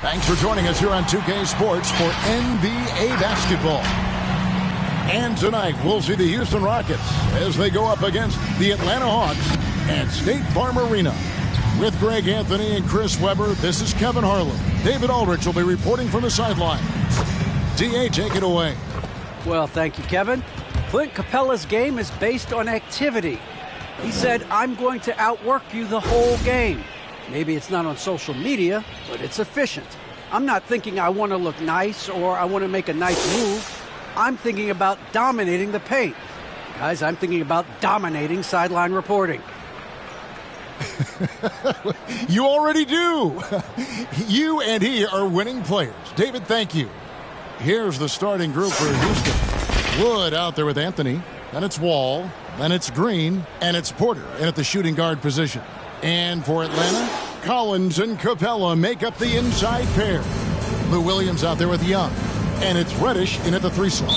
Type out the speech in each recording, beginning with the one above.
Thanks for joining us here on 2K Sports for NBA basketball. And tonight, we'll see the Houston Rockets as they go up against the Atlanta Hawks at State Farm Arena. With Greg Anthony and Chris Webber, this is Kevin Harlan. David Aldrich will be reporting from the sideline. D.A., take it away. Well, thank you, Kevin. Clint Capella's game is based on activity. He said, I'm going to outwork you the whole game. Maybe it's not on social media, but it's efficient. I'm not thinking I want to look nice or I want to make a nice move. I'm thinking about dominating the paint. Guys, I'm thinking about dominating sideline reporting. You already do. You and he are winning players. David, thank you. Here's the starting group for Houston. Wood out there with Anthony. Then it's Wall. Then it's Green. And it's Porter in at the shooting guard position. And for Atlanta, Collins and Capella make up the inside pair. Lou Williams out there with Young. And it's Reddish in at the 3 slot.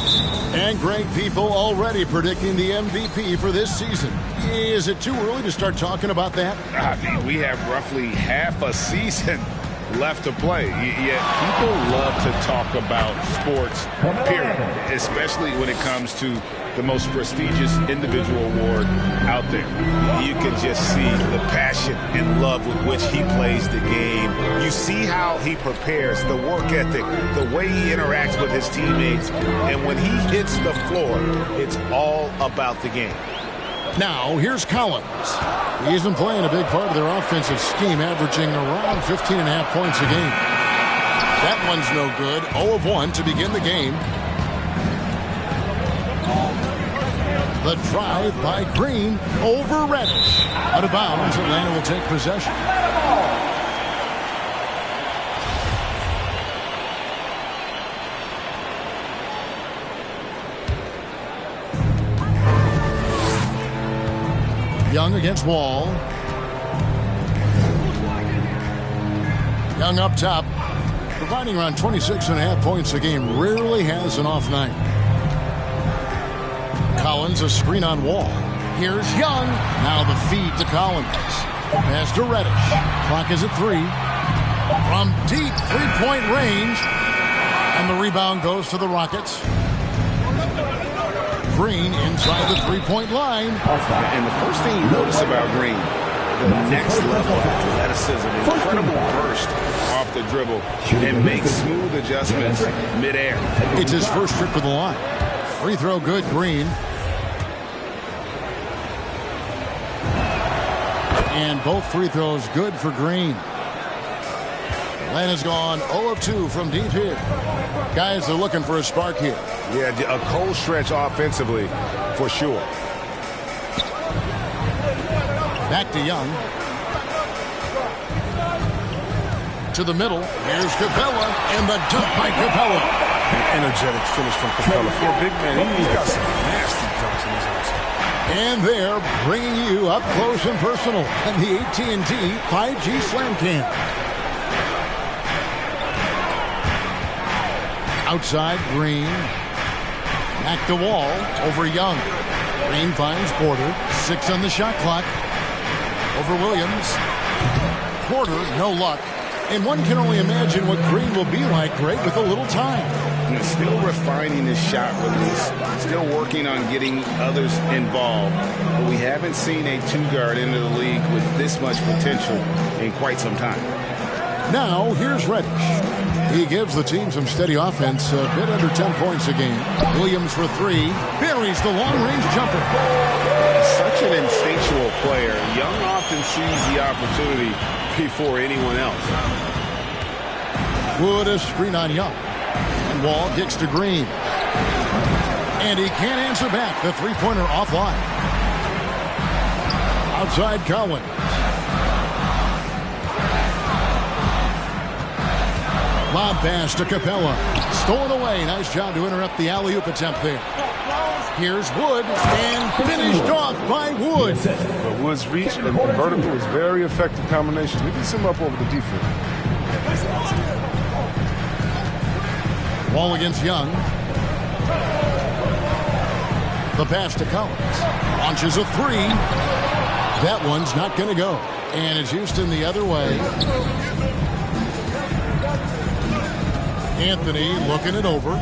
And Greg, people already predicting the MVP for this season. Is it too early to start talking about that? I mean, we have roughly half a season left to play. Yet people love to talk about sports, period, especially when it comes to the most prestigious individual award out there. You can just see the passion and love with which he plays the game. You see how he prepares, the work ethic, the way he interacts with his teammates. And when he hits the floor, it's all about the game. Now, here's Collins. He's been playing a big part of their offensive scheme, averaging around 15.5 points a game. That one's no good. 0 of 1 to begin the game. The drive by Green over Reddish. Out of bounds, Atlanta will take possession. Young against Wall. Young up top, providing around 26.5 points a game. Rarely has an off night. Collins, a screen on Wall. Here's Young. Now the feed to Collins. Pass to Reddish. Clock is at 3. From deep three-point range. And the rebound goes to the Rockets. Green inside the three-point line. And the first thing you notice about Green, the next level of athleticism, incredible burst off the dribble, and makes smooth adjustments midair. It's his first trip to the line. Free throw good, Green. And both free throws good for Green. Atlanta's gone 0 of 2 from deep here. Guys are looking for a spark here. Yeah, a cold stretch offensively, for sure. Back to Young. To the middle. Here's Capella, and the dunk by Capella. An energetic finish from Capella. For a big man, he's got some nasty dunks in his house. And they're bringing you up close and personal in the AT&T 5G Slam Cam. Outside, Green. Back to Wall, over Young. Green finds Porter. 6 on the shot clock. Over Williams. Porter, no luck. And one can only imagine what Green will be like, Greg, with a little time. And still refining his shot release. Still working on getting others involved. But we haven't seen a two-guard into the league with this much potential in quite some time. Now, here's Reddish. He gives the team some steady offense, a bit under 10 points a game. Williams for 3. Buries the long-range jumper. Such an instinctual player. Young often sees the opportunity before anyone else. Wood a screen on Young. And Wall kicks to Green. And he can't answer back. The three-pointer offline. Outside Collins. Lob pass to Capella. Stolen away. Nice job to interrupt the alley-oop attempt there. Here's Wood, and finished off by Wood. But Wood's reach and vertical is very effective combination. We can send him up over the defense. Wall against Young. The pass to Collins. Launches a 3. That one's not going to go. And it's Houston the other way. Anthony looking it over.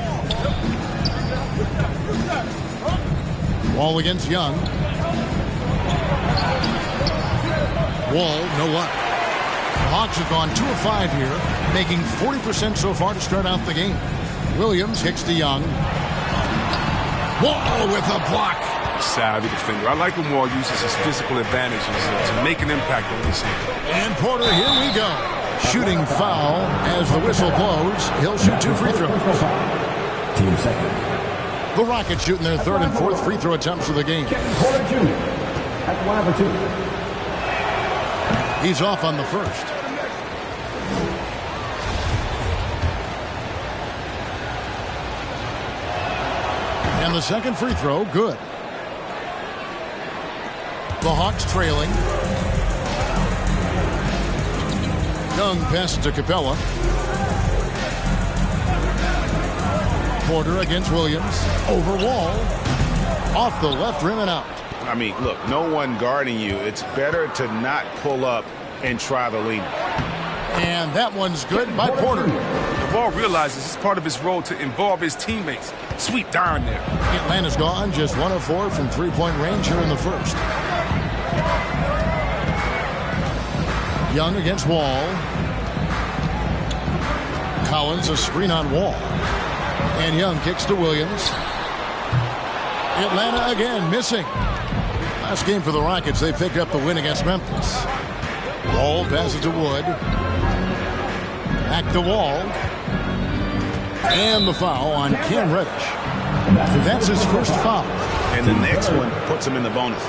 Wall against Young. Wall, no luck. The Hawks have gone 2 of 5 here, making 40% so far to start out the game. Williams hits to Young. Wall with a block. Savvy defender. I like when Wall uses his physical advantages to make an impact on this team. And Porter, here we go. Shooting foul as the whistle blows. He'll shoot 2 free throws. Team second. The Rockets shooting their 3rd and 4th free throw attempts of the game. Porter Jr. at 1 of 2. He's off on the first. And the second free throw, good. The Hawks trailing. Young passes to Capella. Porter against Williams. Over Wall. Off the left rim and out. I mean, look, no one guarding you. It's better to not pull up and try the lean. And that one's good by Porter. The Wall realizes it's part of his role to involve his teammates. Sweet darn there. Atlanta's gone just 1 of 4 from three-point range here in the first. Young against Wall. Collins a screen on Wall. And Young kicks to Williams. Atlanta again missing. Last game for the Rockets, they picked up the win against Memphis. Wall passes to Wood. Back to Wall. And the foul on Cam Reddish. That's his first foul. And the next one puts him in the bonus.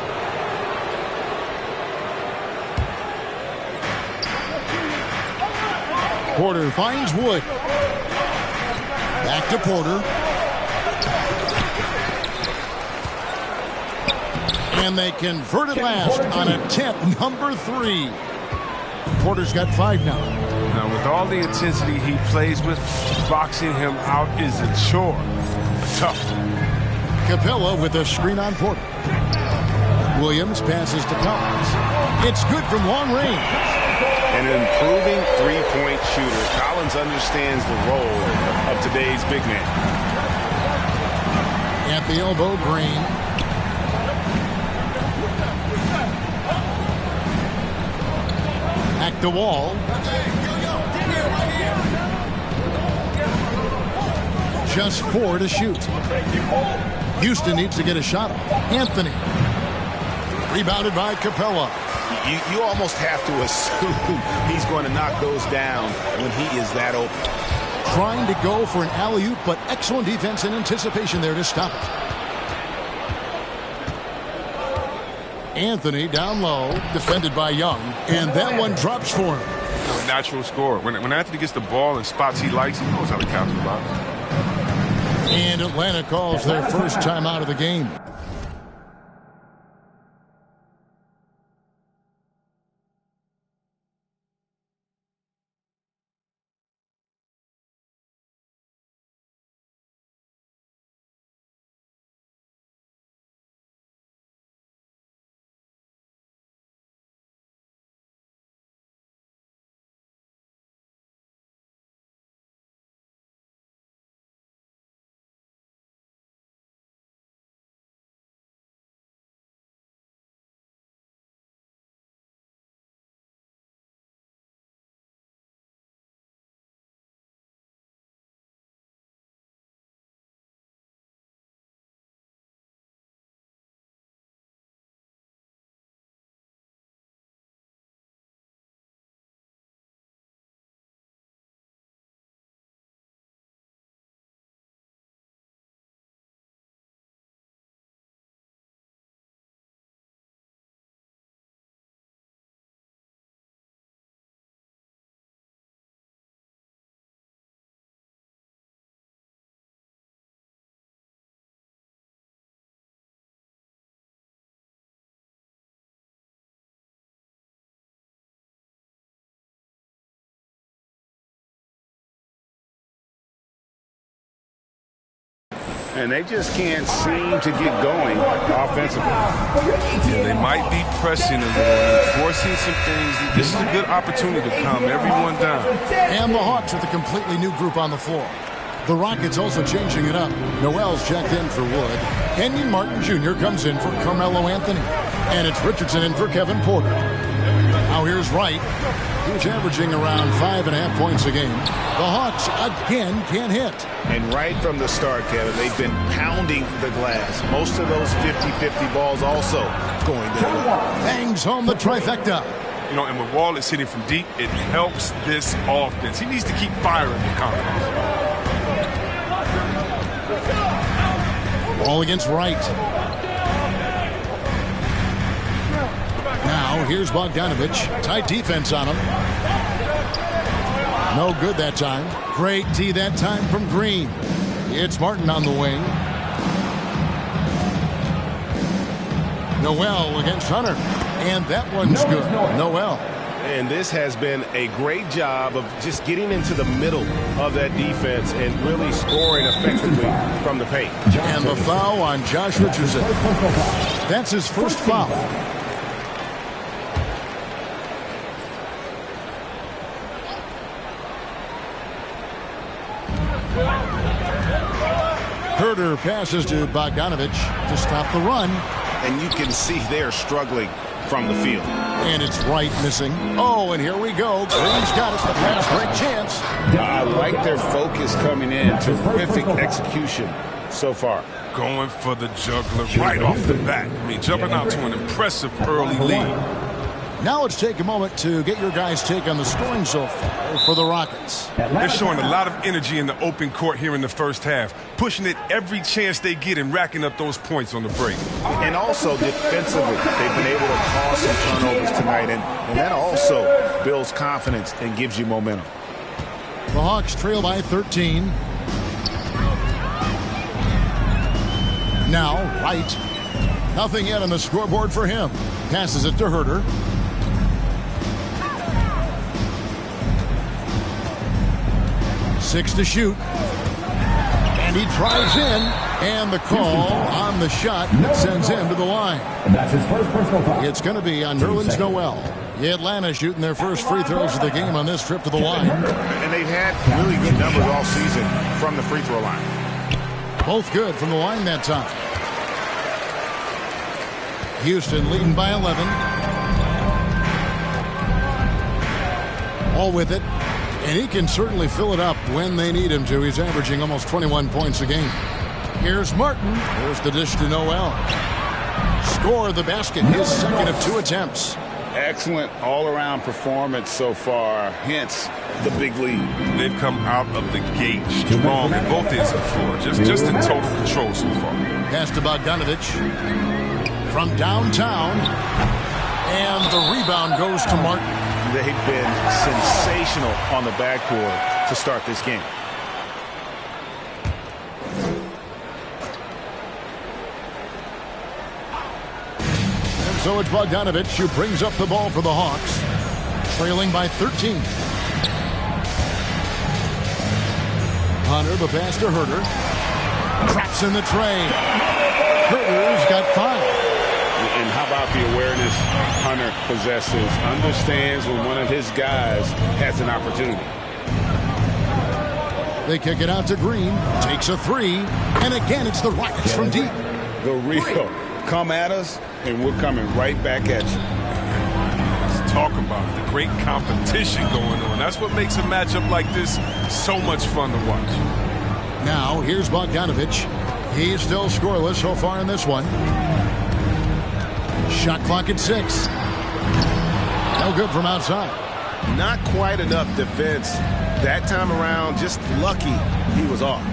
Porter finds Wood. Back to Porter. And they convert it last on attempt number 3. Porter's got 5 now. Now, with all the intensity he plays with, boxing him out is a chore. Tough. Capella with a screen on Porter. Williams passes to Collins. It's good from long range. An improving three-point shooter. Collins understands the role of today's big man. At the elbow, Green. Back to Wall. Just 4 to shoot. Houston needs to get a shot off. Anthony. Rebounded by Capella. You almost have to assume he's going to knock those down when he is that open. Trying to go for an alley-oop, but excellent defense and anticipation there to stop it. Anthony down low, defended by Young, and that one drops for him. A natural scorer. When Anthony gets the ball in spots he likes, he knows how to counter the box. And Atlanta calls their first timeout of the game. And they just can't seem to get going offensively. Yeah, they might be pressing a little and forcing some things. This is a good opportunity to calm everyone down. And the Hawks with a completely new group on the floor. The Rockets also changing it up. Noel's checked in for Wood. Kenyon Martin Jr. comes in for Carmelo Anthony. And it's Richardson in for Kevin Porter. Now here's Wright, who's averaging around 5.5 points a game. The Hawks again can't hit. And right from the start, Kevin, they've been pounding the glass. Most of those 50-50 balls also going their way. Bangs home the trifecta. You know, and when Wall is hitting from deep, it helps this offense. He needs to keep firing the confidence. Ball against Wright. Now here's Bogdanovich. Tight defense on him. No good that time. Great D that time from Green. It's Martin on the wing. Noel against Hunter. And that one's good. Noel. And this has been a great job of just getting into the middle of that defense and really scoring effectively from the paint. And the foul on Josh Richardson. That's his first foul. Herter passes to Bogdanovich to stop the run. And you can see they're struggling from the field. And it's Wright missing. Oh, and here we go. Green's got it. The pass break chance. I like their focus coming in. Terrific execution so far. Going for the juggler right off the bat. I mean, jumping out to an impressive early lead. Now let's take a moment to get your guys' take on the scoring so far for the Rockets. They're showing a lot of energy in the open court here in the first half, pushing it every chance they get and racking up those points on the break. And also defensively, they've been able to cause some turnovers tonight, and that also builds confidence and gives you momentum. The Hawks trail by 13. Now, Wright. Nothing yet on the scoreboard for him. Passes it to Herter. Six to shoot. And he drives in. And the call on the shot sends him to the line. That's his first personal foul. It's going to be on Nerlens Noel. Atlanta shooting their first free throws of the game on this trip to the line. And they've had really good numbers all season from the free throw line. Both good from the line that time. Houston leading by 11. All with it. And he can certainly fill it up when they need him to. He's averaging almost 21 points a game. Here's Martin. There's the dish to Noel. Score the basket. His second of 2 attempts. Excellent all-around performance so far, hence the big lead. They've come out of the gate strong at both ends of the floor, just in total control so far. Pass to Bogdanovich from downtown, and the rebound goes to Martin. They've been sensational on the backboard to start this game. So it's Bogdanovich who brings up the ball for the Hawks, trailing by 13. Hunter, the pass to Herter. Traps in the tray. Herter's got 5. And how about the awareness Hunter possesses? Understands when one of his guys has an opportunity. They kick it out to Green. Takes a 3. And again, it's the Rockets from deep. The real come at us, and we're coming right back at you. Let's talk about it. The great competition going on. That's what makes a matchup like this so much fun to watch. Now, here's Bogdanovich. He's still scoreless so far in this one. Shot clock at 6. No good from outside. Not quite enough defense that time around. Just lucky he was off.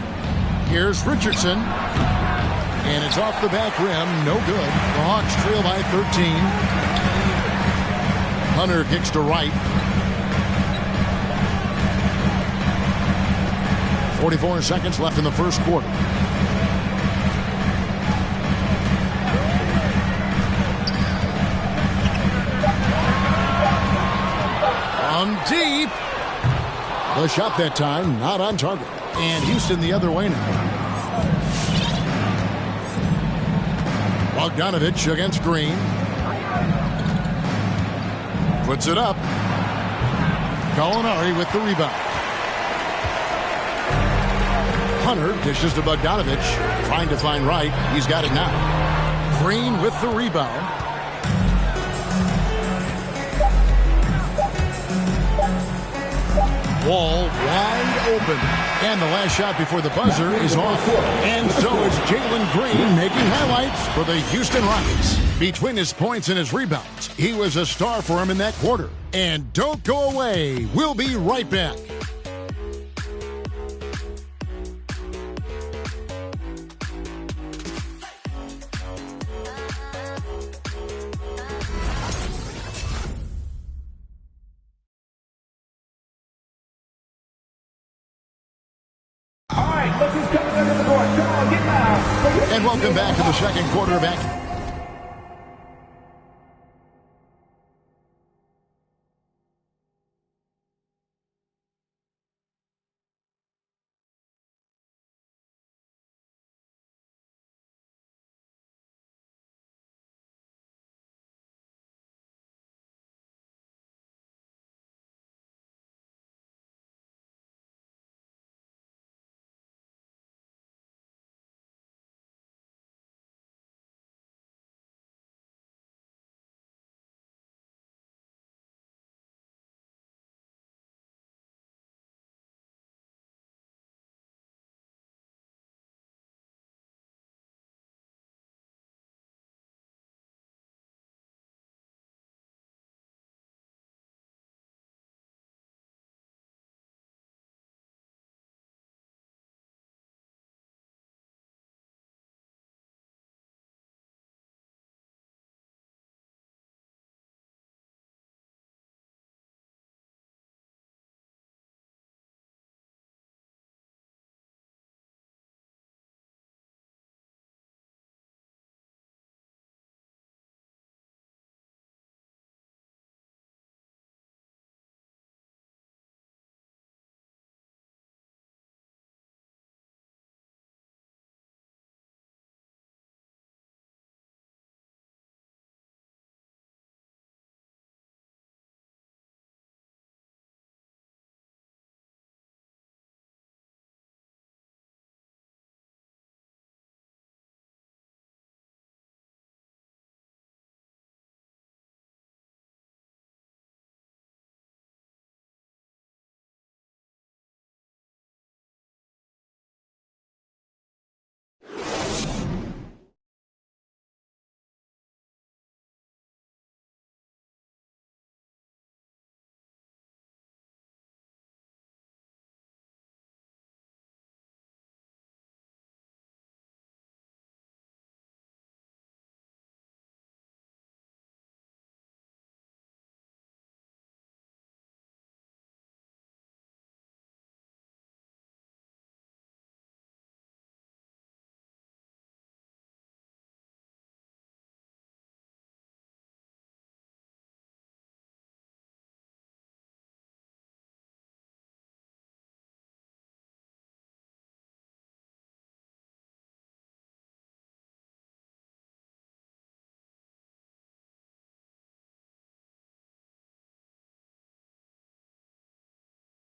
Here's Richardson. And it's off the back rim. No good. The Hawks trail by 13. Hunter kicks to Wright. 44 seconds left in the first quarter. On deep. The shot that time not on target. And Houston the other way now. Bogdanovich against Green. Puts it up. Gallinari with the rebound. Hunter dishes to Bogdanovich. Trying to find Wright. He's got it now. Green with the rebound. Wall wide open. And the last shot before the buzzer is off. And so is Jalen Green making highlights for the Houston Rockets. Between his points and his rebounds, he was a star for him in that quarter. And don't go away. We'll be right back. And welcome back to the second quarter of action.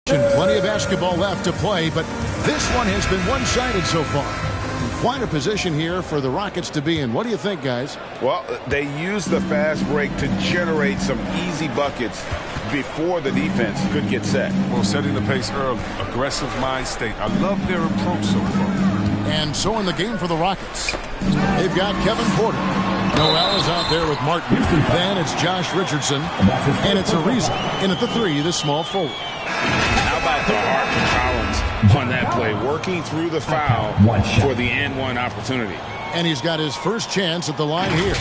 Plenty of basketball left to play, but this one has been one-sided so far. Quite a position here for the Rockets to be in. What do you think, guys? Well, they used the fast break to generate some easy buckets before the defense could get set. Well, setting the pace early, aggressive mind state. I love their approach so far. And so in the game for the Rockets, they've got Kevin Porter. Noel is out there with Martin. Then it's Josh Richardson. And it's Ariza in at the three, the small forward. How about the heart from Collins on that play, working through the foul for the and-one opportunity. And he's got his first chance at the line here.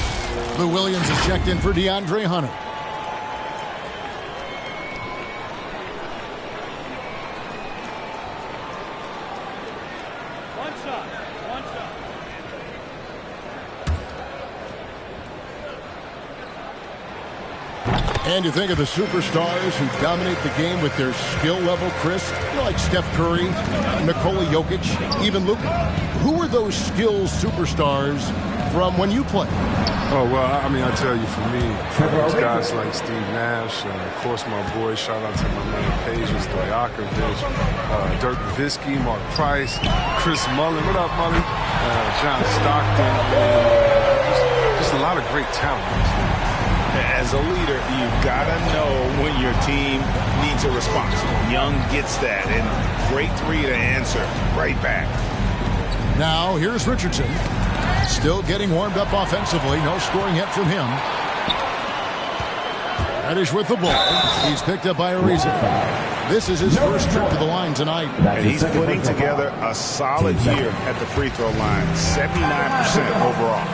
Lou Williams is checked in for DeAndre Hunter. And you think of the superstars who dominate the game with their skill level, Chris, like Steph Curry, Nikola Jokic, even Luka. Who are those skills superstars from when you played? Oh, well, I mean, I tell you, for me, it's guys like Steve Nash, of course, my boy, shout out to my man Peja Stojakovic, Dirk Nowitzki, Mark Price, Chris Mullin, what up, Mullin? John Stockton, and just a lot of great talent. As a leader, you've got to know when your team needs a response. Young gets that, and great three to answer right back. Now, here's Richardson. Still getting warmed up offensively. No scoring yet from him. Reddish with the ball. He's picked up by Ariza. This is his first trip to the line tonight. And he's putting together a solid year at the free throw line. 79% overall.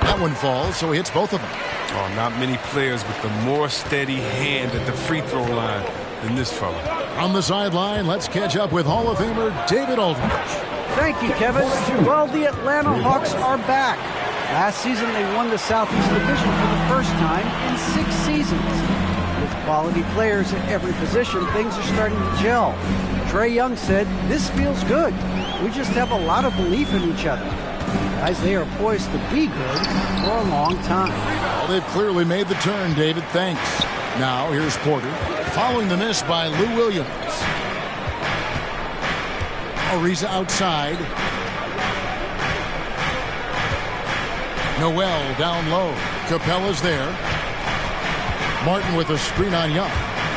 That one falls, so he hits both of them. Oh, not many players with a more steady hand at the free throw line than this fella. On the sideline, let's catch up with Hall of Famer David Aldridge. Thank you, Kevin. Well, the Atlanta Hawks are back. Last season, they won the Southeast Division for the first time in 6 seasons. With quality players at every position, things are starting to gel. Trae Young said, "This feels good. We just have a lot of belief in each other." Guys, they are poised to be good for a long time. Well, they've clearly made the turn, David. Thanks. Now, here's Porter. Following the miss by Lou Williams. Ariza outside. Noel down low. Capella's there. Martin with a screen on Young.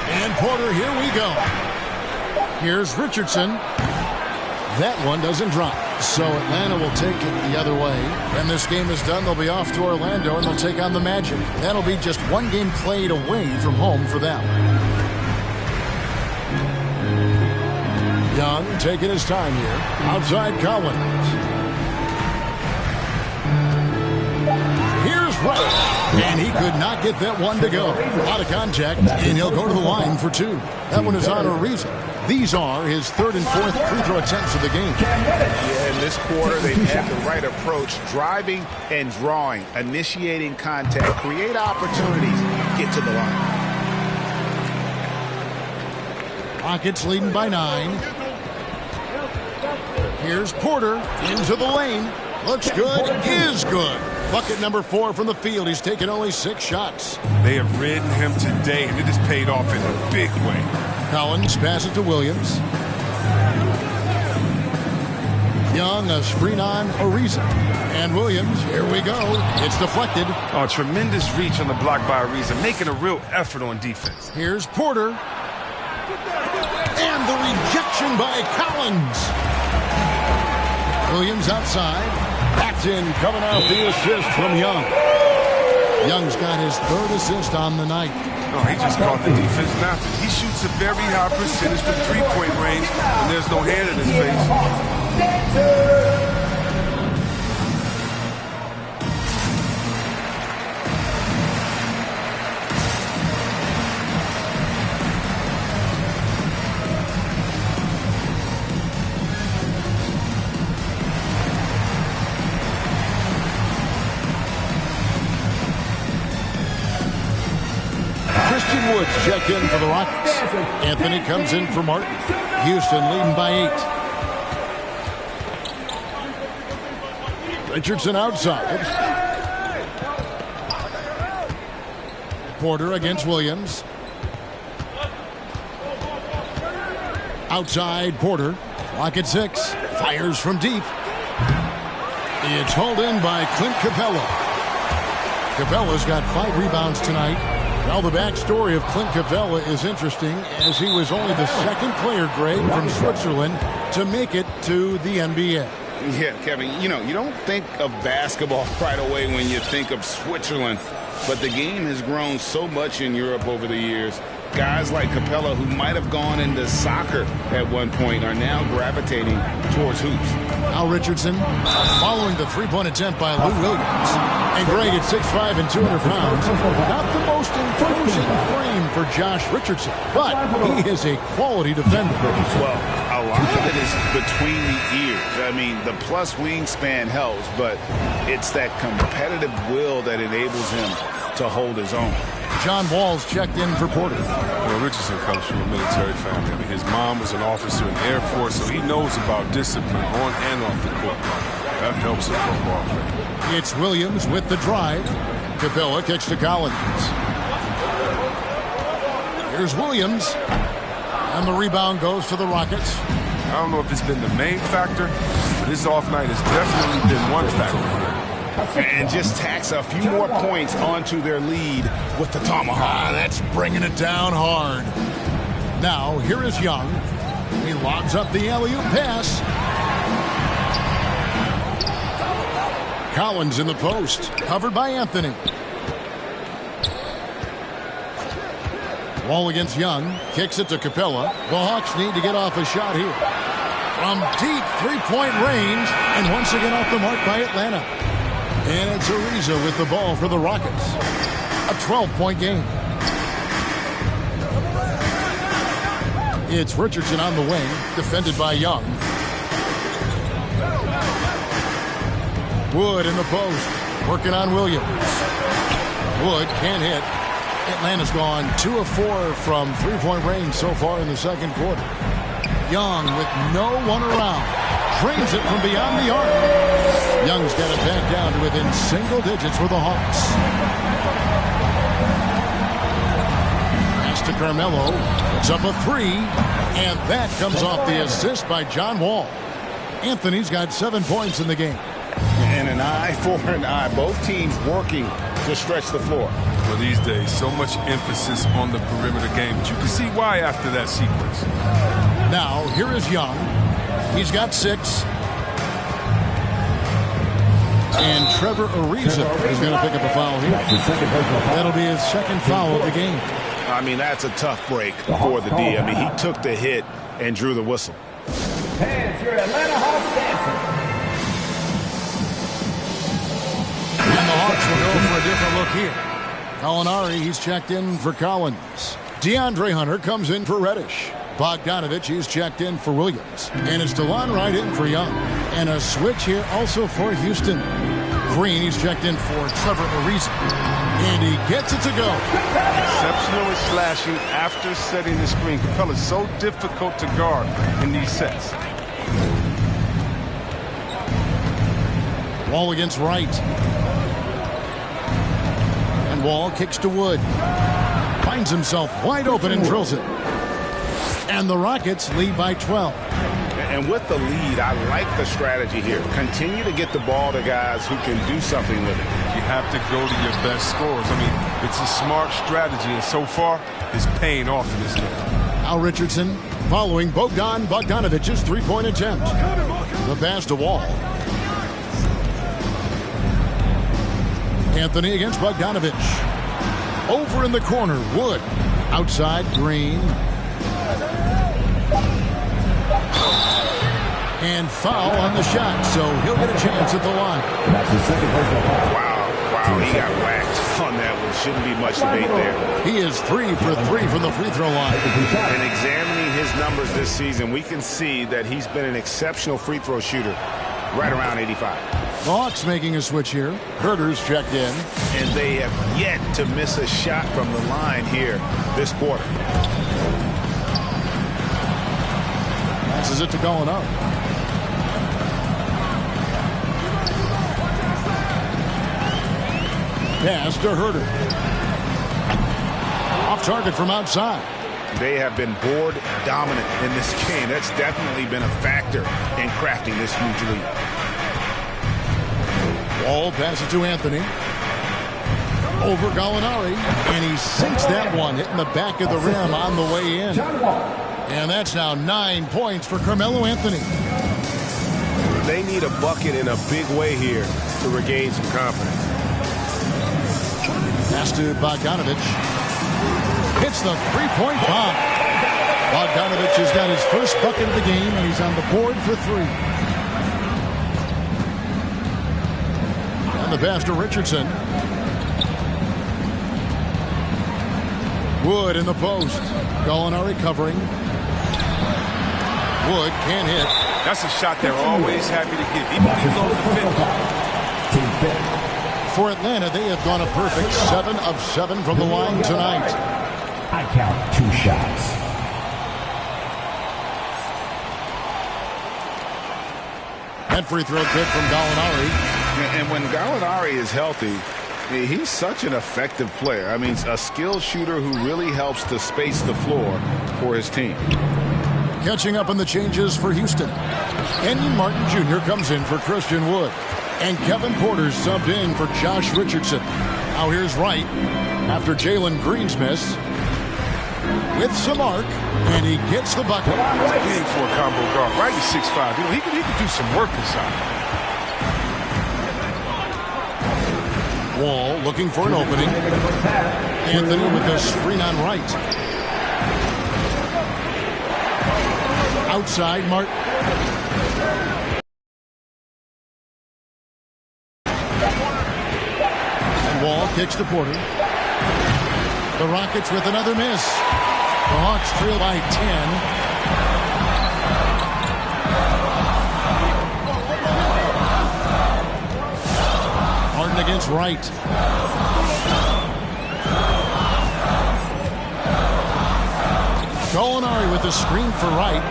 And Porter, here we go. Here's Richardson. That one doesn't drop. So Atlanta will take it the other way. When this game is done, they'll be off to Orlando and they'll take on the Magic. That'll be just one game played away from home for them. Young taking his time here. Outside Collins. Here's Wright. And he could not get that one to go. A lot of contact, and he'll go to the line for 2. That one is on Ariza. These are his 3rd and 4th free throw attempts of the game. Yeah, in this quarter, they've had the right approach. Driving and drawing. Initiating contact. Create opportunities. Get to the line. Rockets leading by 9. Here's Porter into the lane. Looks good, is good. Bucket number 4 from the field. He's taken only 6 shots. They have ridden him today, and it has paid off in a big way. Collins passes to Williams. Young, a screen on Ariza. And Williams, here we go. It's deflected. Oh, tremendous reach on the block by Ariza, making a real effort on defense. Here's Porter. And the rejection by Collins. Williams outside. Paxton coming out the assist from Young. Young's got his 3rd assist on the night. Oh, he just caught the defense napping. He shoots a very high percentage from three-point range, and there's no hand in his face. Woods checked in for the Rockets. Anthony comes in for Martin. Houston leading by 8. Richardson outside. Porter against Williams. Outside Porter. Clock at 6. Fires from deep. It's hauled in by Clint Capella. Capella's got 5 rebounds tonight. Well, the backstory of Clint Capella is interesting, as he was only the 2nd player, Greg, from Switzerland to make it to the NBA. Yeah, Kevin, you don't think of basketball right away when you think of Switzerland, but the game has grown so much in Europe over the years. Guys like Capella, who might have gone into soccer at one point, are now gravitating towards hoops. Now Richardson following the 3-point attempt by Lou Williams. And Greg at 6'5" and 200 pounds. Not the most imposing frame for Josh Richardson, but he is a quality defender. Well, a lot of it is between the ears. I mean, the plus wingspan helps, but it's that competitive will that enables him to hold his own. John Wall's checked in for Porter. Well, Richardson comes from a military family. I mean, his mom was an officer in the Air Force, so he knows about discipline on and off the court. That helps with football play. It's Williams with the drive. Capella kicks to Collins. Here's Williams. And the rebound goes to the Rockets. I don't know if it's been the main factor, but his off night has definitely been one factor. And just tacks a few more points onto their lead with the tomahawk. That's bringing it down hard. Now, here is Young. He lobs up the alley-oop pass. Collins in the post, covered by Anthony. Wall against Young, kicks it to Capella. The Hawks need to get off a shot here. From deep three-point range, and once again off the mark by Atlanta. And it's Ariza with the ball for the Rockets. A 12-point game. It's Richardson on the wing, defended by Young. Wood in the post, working on Williams. Wood can't hit. Atlanta's gone 2 of 4 from three-point range so far in the second quarter. Young with no one around. Drains it from beyond the arc. Young's got it back down to within single digits for the Hawks. Pass to Carmelo. It's up a 3. And that comes off the assist by John Wall. Anthony's got 7 points in the game. And an eye for an eye. Both teams working to stretch the floor. Well, these days, so much emphasis on the perimeter game, but you can see why after that sequence. Now, here is Young. He's got 6. And Trevor Ariza is going to pick up a foul here. That'll be his second foul of the game. I mean, that's a tough break for the D. I mean, he took the hit and drew the whistle. Hands your Atlanta Hawks dancing. And the Hawks will go for a different look here. Gallinari, he's checked in for Collins. DeAndre Hunter comes in for Reddish. Bogdanovich, he's checked in for Williams. And it's DeLon Wright in for Young. And a switch here also for Houston. Green, he's checked in for Trevor Ariza. And he gets it to go. Exceptional at slashing after setting the screen. Capella's so difficult to guard in these sets. Wall against Wright. And Wall kicks to Wood. Finds himself wide open and drills it. And the Rockets lead by 12. And with the lead, I like the strategy here. Continue to get the ball to guys who can do something with it. You have to go to your best scorers. I mean, it's a smart strategy, and so far, it's paying off in this game. Al Richardson following Bogdanovich's three-point attempt. The pass to Wall. Anthony against Bogdanovich. Over in the corner, Wood. Outside, Green. And foul on the shot, so he'll get a chance at the line. That's the second personal foul. Wow, he got whacked on that one. Shouldn't be much debate there. He is 3 for 3 from the free throw line. And examining his numbers this season, we can see that he's been an exceptional free throw shooter, right around 85. The Hawks making a switch here. Herter's checked in. And they have yet to miss a shot from the line here this quarter. Passes it to Gallinari. Pass to Herter. Off target from outside. They have been board dominant in this game. That's definitely been a factor in crafting this huge lead. Wall passes to Anthony. Over Gallinari. And he sinks that one, hitting the back of the rim on the way in. And that's now 9 points for Carmelo Anthony. They need a bucket in a big way here to regain some confidence. Pass to Bogdanovich. Hits the three-point bomb. Bogdanovich has got his first bucket of the game, and he's on the board for 3. And the pass to Richardson. Wood in the post. Gallinari covering. Wood can't hit. That's a shot they're always happy to give, even if you go to the fifth. For Atlanta, they have gone a perfect 7 of 7 from the line tonight. I count 2 shots. That free throw good from Gallinari. And when Gallinari is healthy, he's such an effective player. I mean, a skilled shooter who really helps to space the floor for his team. Catching up on the changes for Houston. Kenyon Martin Jr. comes in for Christian Wood. And Kevin Porter subbed in for Josh Richardson. Now here's Wright after Jalen Green's miss. With some arc, and he gets the bucket. Big for a combo guard. Wright is 6'5". He could do some work inside. Wall looking for an opening. Anthony with the screen on Wright. Outside, Martin. And Wall kicks to Porter. The Rockets with another miss. The Hawks trail by 10. Harden against Wright. Gallinari with the screen for Wright.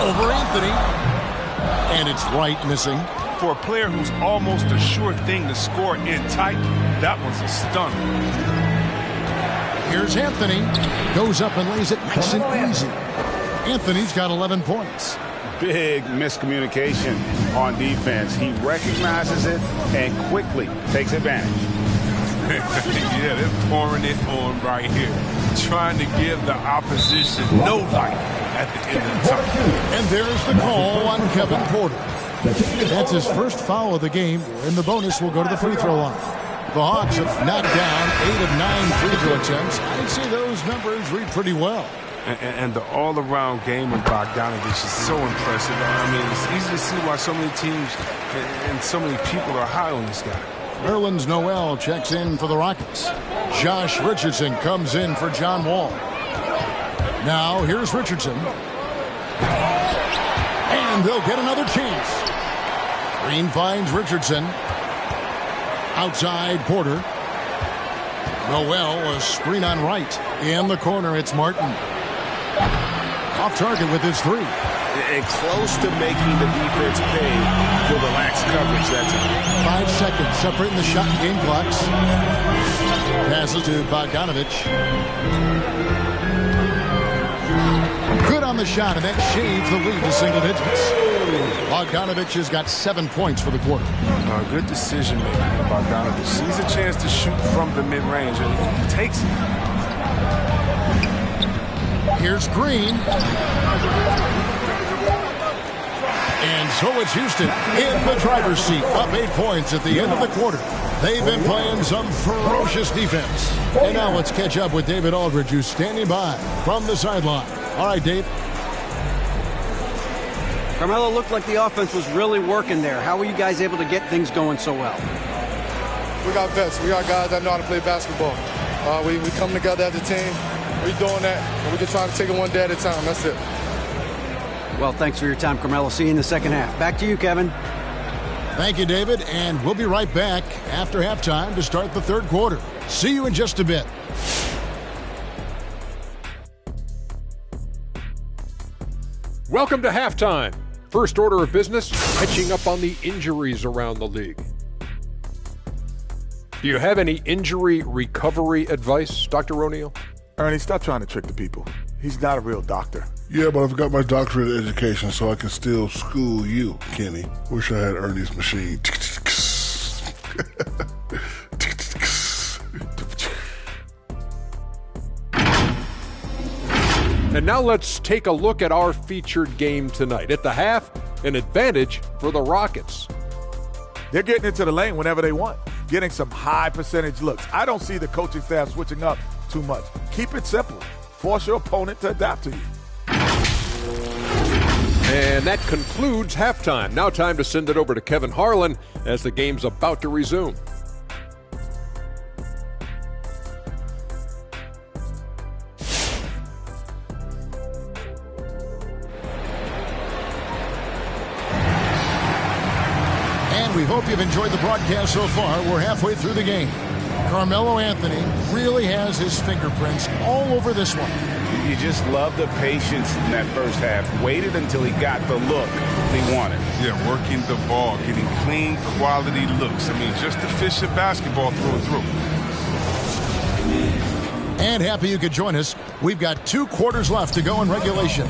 Over Anthony. And it's Wright missing. For a player who's almost a sure thing to score in tight, that was a stunner. Here's Anthony. Goes up and lays it nice and easy. Anthony's got 11 points. Big miscommunication on defense. He recognizes it and quickly takes advantage. Yeah, they're pouring it on right here. Trying to give the opposition no life at the end of the time. And there's the call on Kevin Porter. That's his first foul of the game, and the bonus will go to the free throw line. The Hawks have knocked down 8 of 9 free throw attempts. I'd say those numbers read pretty well. And the all-around game of Bogdanovich is so impressive. I mean, it's easy to see why so many teams and so many people are high on this guy. Nerlens Noel checks in for the Rockets. Josh Richardson comes in for John Wall. Now, here's Richardson. And they'll get another chance. Green finds Richardson. Outside, Porter. Noel, a screen on Wright. In the corner, it's Martin. Off target with his three. And close to making the defense pay for the lax coverage that time. 5 seconds separating the shot and game clocks. Passes to Bogdanovich. Good on the shot, and that shaves the lead to single digits. Bogdanovich has got 7 points for the quarter. Good decision making by Bogdanovich. Sees a chance to shoot from the mid-range, and he takes it. Here's Green. And so it's Houston in the driver's seat, up 8 points at the end of the quarter. They've been playing some ferocious defense. And now let's catch up with David Aldridge, who's standing by from the sideline. All right, Dave. Carmelo, looked like the offense was really working there. How were you guys able to get things going so well? We got vets. We got guys that know how to play basketball. We come together as a team. We're doing that, and we're just trying to take it one day at a time. That's it. Well, thanks for your time, Carmelo. See you in the second half. Back to you, Kevin. Thank you, David, and we'll be right back after halftime to start the third quarter. See you in just a bit. Welcome to halftime. First order of business, catching up on the injuries around the league. Do you have any injury recovery advice, Dr. O'Neill? Ernie, stop trying to trick the people. He's not a real doctor. Yeah, but I've got my doctorate education, so I can still school you, Kenny. Wish I had Ernie's machine. And now let's take a look at our featured game tonight. At the half, an advantage for the Rockets. They're getting into the lane whenever they want, getting some high percentage looks. I don't see the coaching staff switching up too much. Keep it simple. Force your opponent to adapt to you. And that concludes halftime. Now time to send it over to Kevin Harlan as the game's about to resume. And we hope you've enjoyed the broadcast so far. We're halfway through the game. Carmelo Anthony really has his fingerprints all over this one. You just love the patience in that first half. Waited until he got the look he wanted. Yeah, working the ball, getting clean, quality looks. I mean, just efficient basketball through and through. And happy you could join us. We've got 2 quarters left to go in regulation.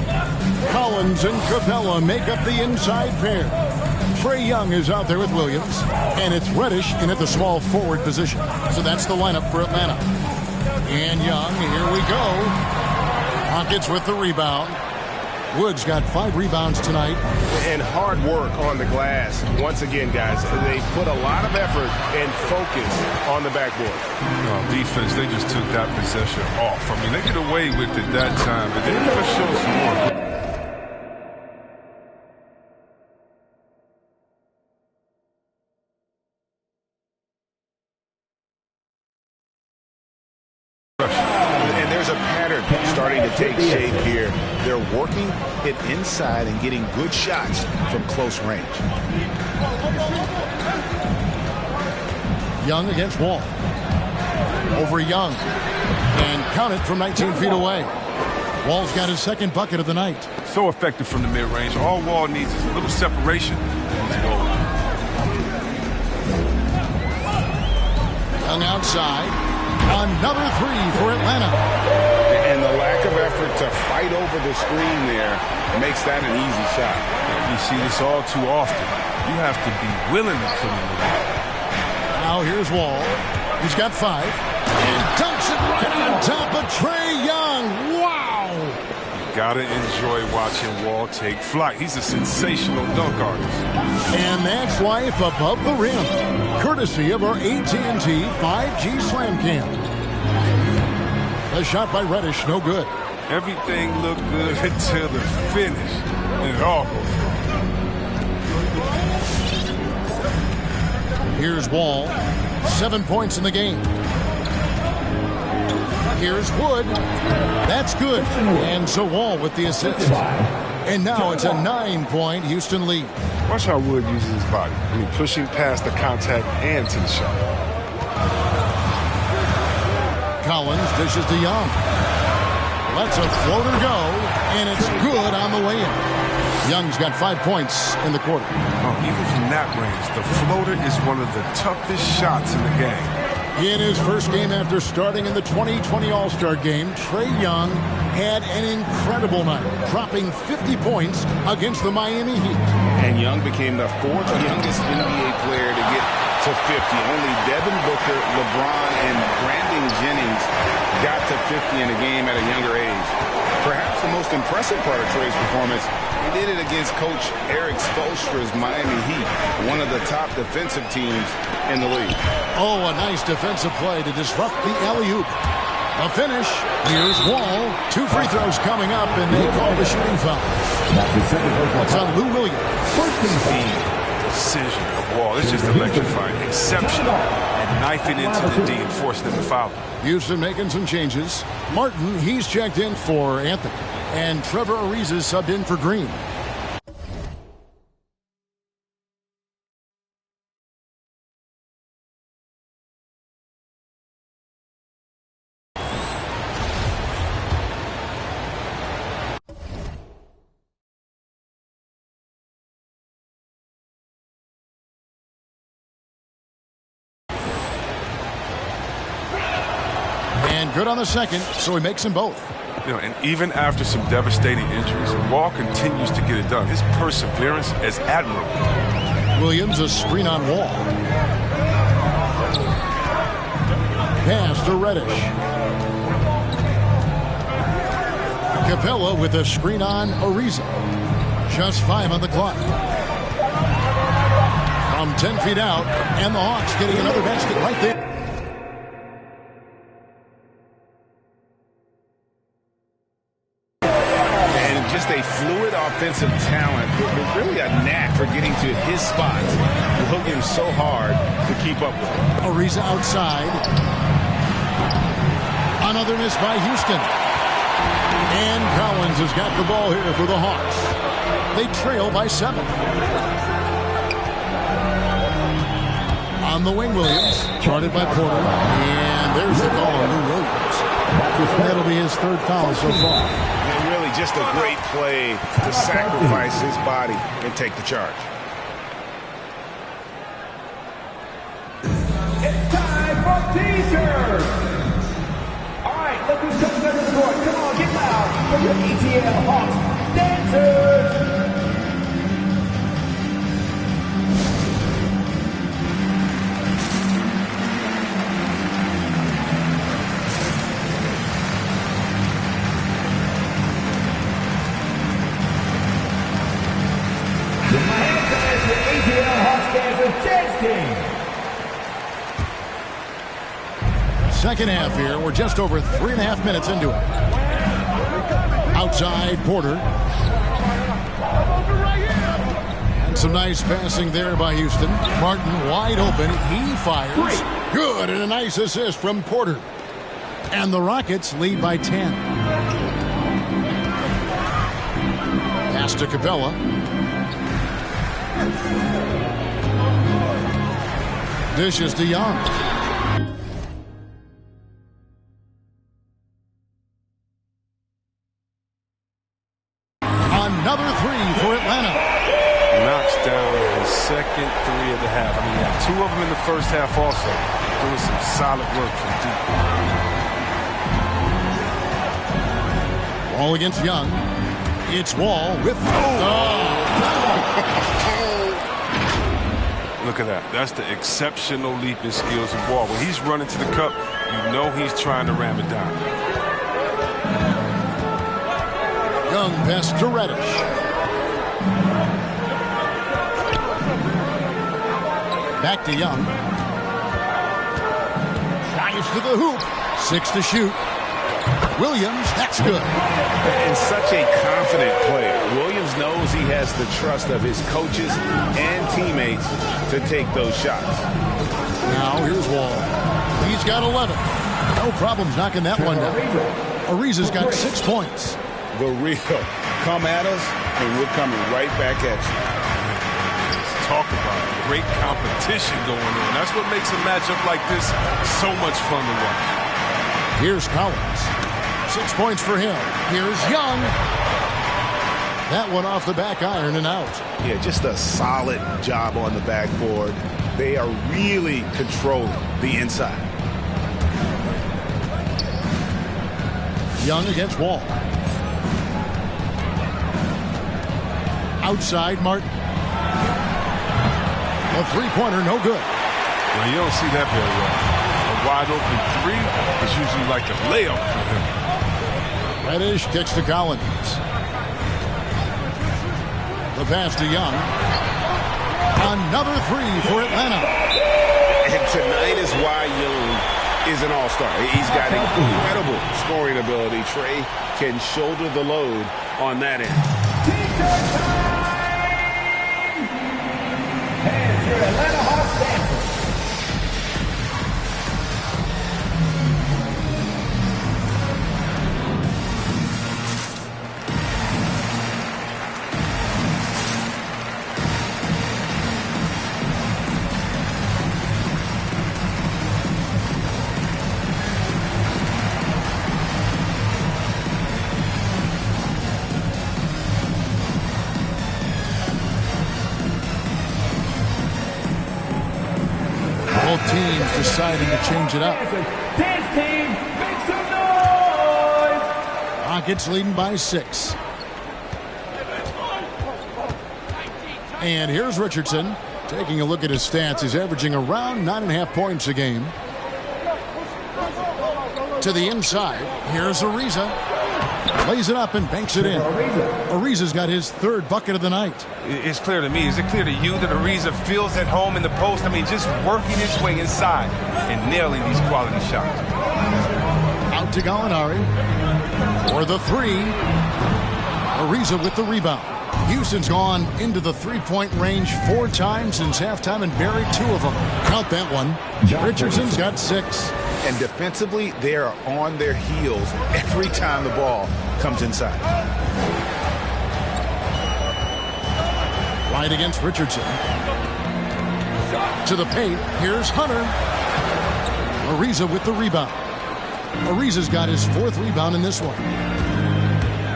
Collins and Capella make up the inside pair. Trae Young is out there with Williams, and it's Reddish in at the small forward position. So that's the lineup for Atlanta. And Young, here we go. Rockets with the rebound. Wood's got 5 rebounds tonight. And hard work on the glass. Once again, guys, they put a lot of effort and focus on the backboard. Defense, they just took that possession off. I mean, they get away with it that time, but they never show some more. And there's a pattern starting to take shape here. They're working it inside and getting good shots from close range. Young against Wall. Over Young. And count it from 19 feet away. Wall's got his second bucket of the night. So effective from the mid-range. All Wall needs is a little separation. Young outside. Another 3 for Atlanta. And the lack of effort to fight over the screen there makes that an easy shot. We see this all too often. You have to be willing to put in the work. Now here's Wall. He's got 5. And dunks it right on top of Trae Young. Wow! You gotta enjoy watching Wall take flight. He's a sensational dunk artist. And that's life above the rim. Courtesy of our AT&T 5G Slam Cam. A shot by Reddish, no good. Everything looked good until the finish. And it all goes wrong. Here's Wall. 7 points in the game. Here's Wood. That's good. And so Wall with the assist. And now it's a 9-point Houston lead. Watch how Wood uses his body. I mean, pushing past the contact and to the shot. Collins dishes to Young. Lets a floater go, and it's good on the way in. Young's got 5 points in the quarter. Even from that range, the floater is one of the toughest shots in the game. In his first game after starting in the 2020 All-Star Game, Trae Young had an incredible night, dropping 50 points against the Miami Heat. And Young became the 4th youngest NBA player to get to 50. Only Devin Booker, LeBron, and Brandon Jennings got to 50 in a game at a younger age. Perhaps the most impressive part of Trae's performance, he did it against Coach Eric Spoelstra's Miami Heat, one of the top defensive teams in the league. Oh, a nice defensive play to disrupt the alley-oop. A finish. Here's Wall. 2 free throws coming up, and they call the shooting foul. That's on Lou Williams. Decision of Wall. It's just electrifying. Exceptional. And knifing into the D and forcing them to foul. Houston making some changes. Martin, he's checked in for Anthony. And Trevor Ariza subbed in for Green. And good on the second, so he makes them both. You know, and even after some devastating injuries, Wall continues to get it done. His perseverance is admirable. Williams, a screen on Wall. Pass to Reddish. Capella with a screen on Ariza. Just 5 on the clock. From 10 feet out, and the Hawks getting another basket right there. Just a fluid offensive talent, but really a knack for getting to his spots. Williams so hard to keep up with. Ariza outside. Another miss by Houston. And Collins has got the ball here for the Hawks. They trail by 7. On the wing, Williams. Charted by Porter. And there's the call on Lou Williams. That'll be his third foul so far. And really just a great play to sacrifice his body and take the charge. It's time for T-shirts. All right, look who's coming under the court. Come on, get loud for your ATL Hawks dancers. Second half here. We're just over 3.5 minutes into it. Outside, Porter. And some nice passing there by Houston. Martin wide open. He fires. Good, and a nice assist from Porter. And the Rockets lead by 10. Pass to Capella. Dishes to Young. Another three for Atlanta. Knocks down his second three of the half. I mean, he had 2 of them in the first half also. Doing some solid work from deep. Wall against Young. It's Wall with... Look at that. That's the exceptional leaping skills of Wall. When he's running to the cup, you know he's trying to ram it down. Young pass to Reddish. Back to Young. Drives to the hoop. 6 to shoot. Williams, that's good. And such a confident player. Williams knows he has the trust of his coaches and teammates to take those shots. Now here's Wall. He's got 11. No problems knocking that one down. Ariza's got 6 points. The real. Come at us, and we're coming right back at you. Let's talk about great competition going on. That's what makes a matchup like this so much fun to watch. Here's Collins. 6 points for him. Here's Young. That one off the back iron and out. Yeah, just a solid job on the backboard. They are really controlling the inside. Young against Wall. Outside, Martin. A three-pointer, no good. Well, you don't see that very well. A wide-open three is usually like a layup for him. Reddish kicks to Collins. The pass to Young. Another three for Atlanta. And tonight is why Young is an all-star. He's got incredible scoring ability. Trey can shoulder the load on that end. And your Atlanta Hawks dancers. Teams deciding to change it up. Dance team, make some noise! Rockets leading by 6. And here's Richardson. Taking a look at his stats, he's averaging around 9.5 points a game. To the inside, here's Ariza. Lays it up and banks it in. Ariza's got his 3rd bucket of the night. It's clear to me. Is it clear to you that Ariza feels at home in the post? I mean, just working his way inside and nailing these quality shots. Out to Gallinari for the 3. Ariza with the rebound. Houston's gone into the three-point range 4 times since halftime and buried 2 of them. Count that one. Richardson's got 6. And defensively, they are on their heels every time the ball comes inside. Right against Richardson. To the paint. Here's Hunter. Ariza with the rebound. Ariza's got his 4th rebound in this one.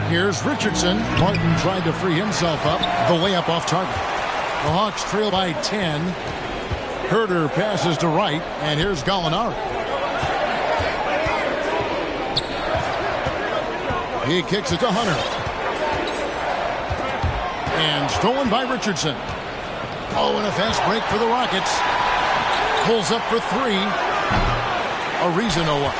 Here's Richardson. Martin tried to free himself up. The layup off target. The Hawks trail by 10. Herder passes to Wright, and here's Gallinari. He kicks it to Hunter. And stolen by Richardson. Oh, and a fast break for the Rockets. Pulls up for 3. Ariza no up.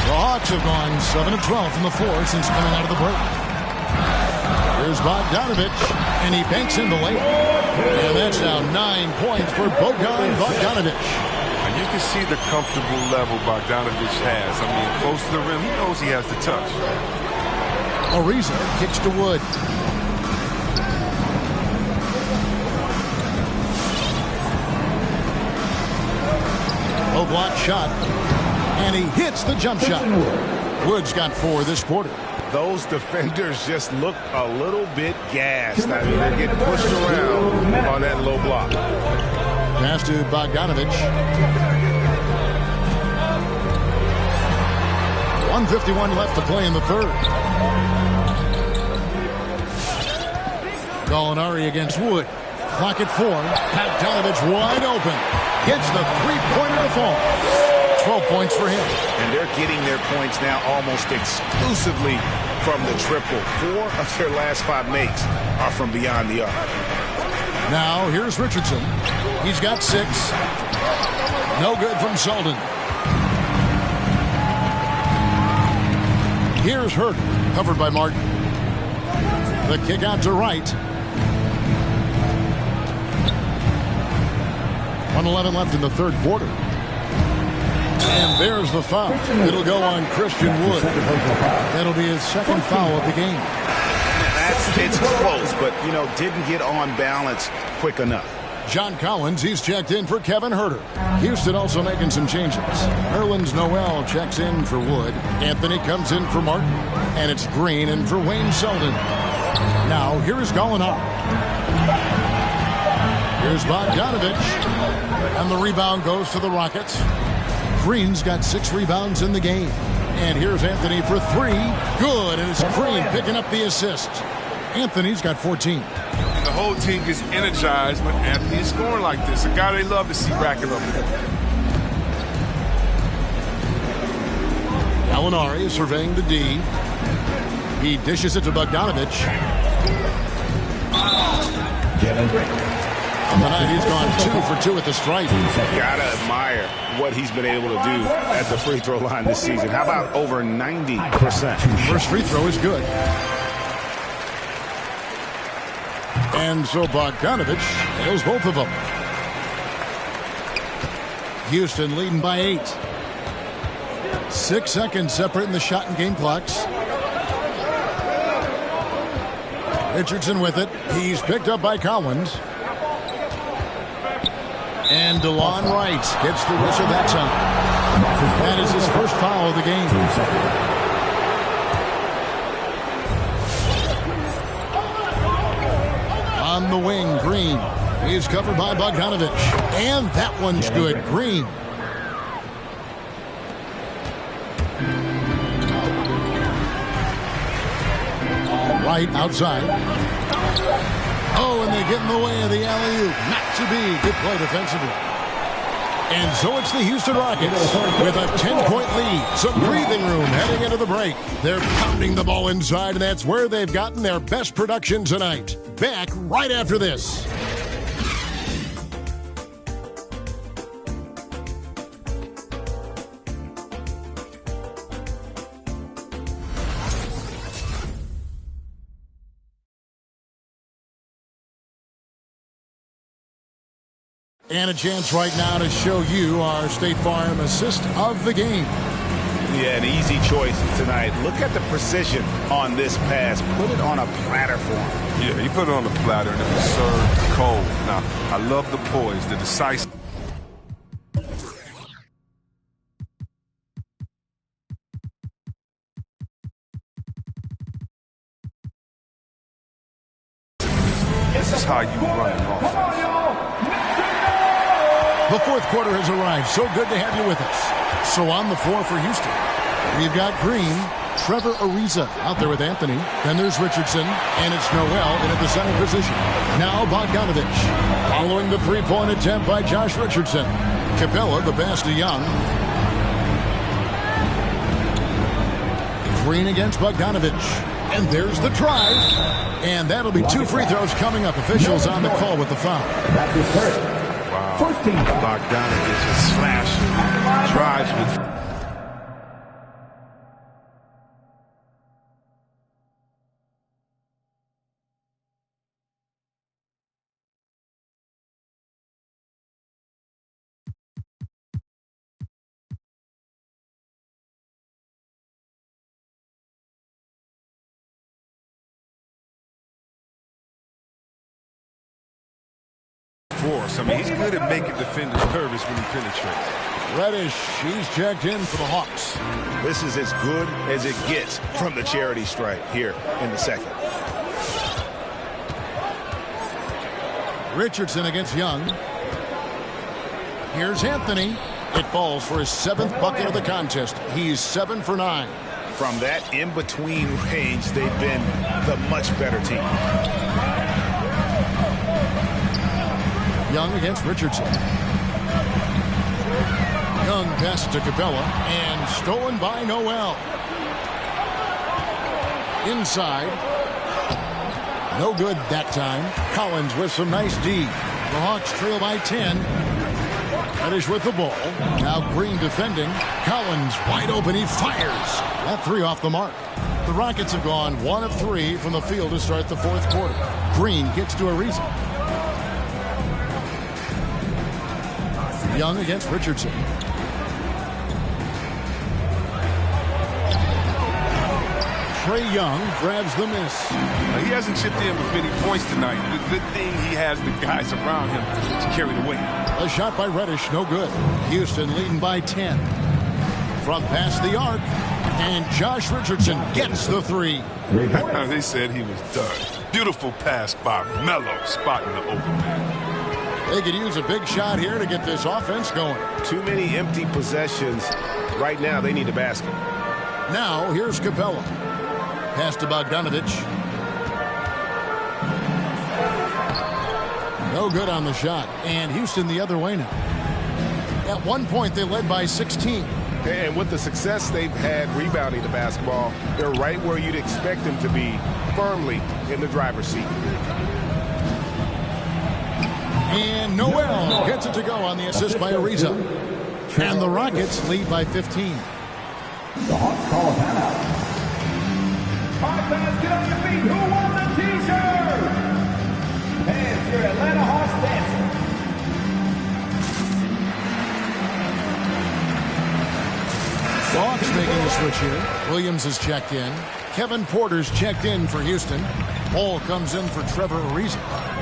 The Hawks have gone 7 of 12 from the floor since coming out of the break. Here's Bogdanovich, and he banks in the layup. And that's now 9 points for Bogdanovich. And you can see the comfortable level Bogdanovich has. I mean, close to the rim, he knows he has the touch. Ariza kicks to Wood. Low block shot. And he hits the jump shot. Wood's got 4 this quarter. Those defenders just look a little bit gassed. I mean, they're getting pushed around on that low block. Pass to Bogdanovich. 1:51 left to play in the 3rd. Gallinari against Wood. Clock at 4. Bogdanovich wide open. Gets the 3-pointer to fall. 12 points for him. And they're getting their points now almost exclusively from the triple. 4 of their last 5 makes are from beyond the arc. Now here's Richardson. He's got 6. No good from Selden. Here's Herder, covered by Martin. The kick out to Wright. 1:11 left in the 3rd quarter. And there's the foul. It'll go on Christian Wood. That'll be his 2nd foul of the game. It's close, but, didn't get on balance quick enough. John Collins, he's checked in for Kevin Herder. Houston also making some changes. Nerlens Noel checks in for Wood. Anthony comes in for Martin. And it's Green in for Wayne Selden. Now, here is Gallinari. Here's Bogdanovich. And the rebound goes to the Rockets. Green's got 6 rebounds in the game. And here's Anthony for 3. Good, and it's Green picking up the assist. Anthony's got 14. The whole team gets energized when Anthony is scoring like this. A guy they love to see racking up. Gallinari is surveying the D. He dishes it to Bogdanovich. On the night, he's gone 2 for 2 at the stripe. Gotta admire what he's been able to do at the free throw line this season. How about over 90%? First free throw is good. And so Bogdanovich nails both of them. Houston leading by 8. 6 seconds separating the shot and game clocks. Richardson with it. He's picked up by Collins. And DeLon Wright gets the whistle that time. That is his first foul of the game. On the wing, Green. He's covered by Bogdanovich. And that one's good. Green. Wright outside. Oh, and they get in the way of the alley-oop. Not to be. Good play defensively. And so it's the Houston Rockets with a 10-point lead. Some breathing room heading into the break. They're pounding the ball inside, and that's where they've gotten their best production tonight. Back right after this. And a chance right now to show you our State Farm assist of the game. Yeah, an easy choice tonight. Look at the precision on this pass. Put it on a platter for him. Yeah, he put it on the platter and it was served cold. Now, I love the poise, the decisive. This is how you run an offense. The fourth quarter has arrived. So good to have you with us. So on the floor for Houston, we've got Green, Trevor Ariza out there with Anthony. Then there's Richardson, and it's Noel in at the center position. Now Bogdanovich. Following the three-point attempt by Josh Richardson. Capella, the pass to Young. Green against Bogdanovich. And there's the drive. And that'll be 2 free throws coming up. Officials on the call with the foul. That's his first. Wow. 14. Bogdanovich is slashing. Drives with... force. I mean, he's good at making defenders nervous when he penetrates. Reddish, he's checked in for the Hawks. This is as good as it gets from the charity stripe here in the second. Richardson against Young. Here's Anthony. It falls for his 7th bucket of the contest. He's 7 for 9. From that in-between range, they've been the much better team. Young against Richardson. Young passes to Capella and stolen by Noel. Inside. No good that time. Collins with some nice D. The Hawks trail by 10. Reddish with the ball. Now Green defending. Collins wide open. He fires. That 3 off the mark. The Rockets have gone 1 of 3 from the field to start the fourth quarter. Green gets to Ariza. Young against Richardson. Trae Young grabs the miss. He hasn't chipped in with many points tonight. The good thing he has the guys around him to carry the weight. A shot by Reddish, no good. Houston leading by 10. From past the arc, and Josh Richardson gets the 3. They said he was done. Beautiful pass by Melo, spotting the open man. They could use a big shot here to get this offense going. Too many empty possessions. Right now, they need a basket. Now, here's Capella. Pass to Bogdanovich. No good on the shot. And Houston the other way now. At one point, they led by 16. And with the success they've had rebounding the basketball, they're right where you'd expect them to be, firmly in the driver's seat. And Noel gets it to go on the assist by Ariza. And the Rockets lead by 15. The Hawks call a timeout. All right, fans, get on your feet. Who won the t-shirt? And your Atlanta Hawks dancer. The Hawks making a switch here. Williams has checked in. Kevin Porter's checked in for Houston. Paul comes in for Trevor Ariza.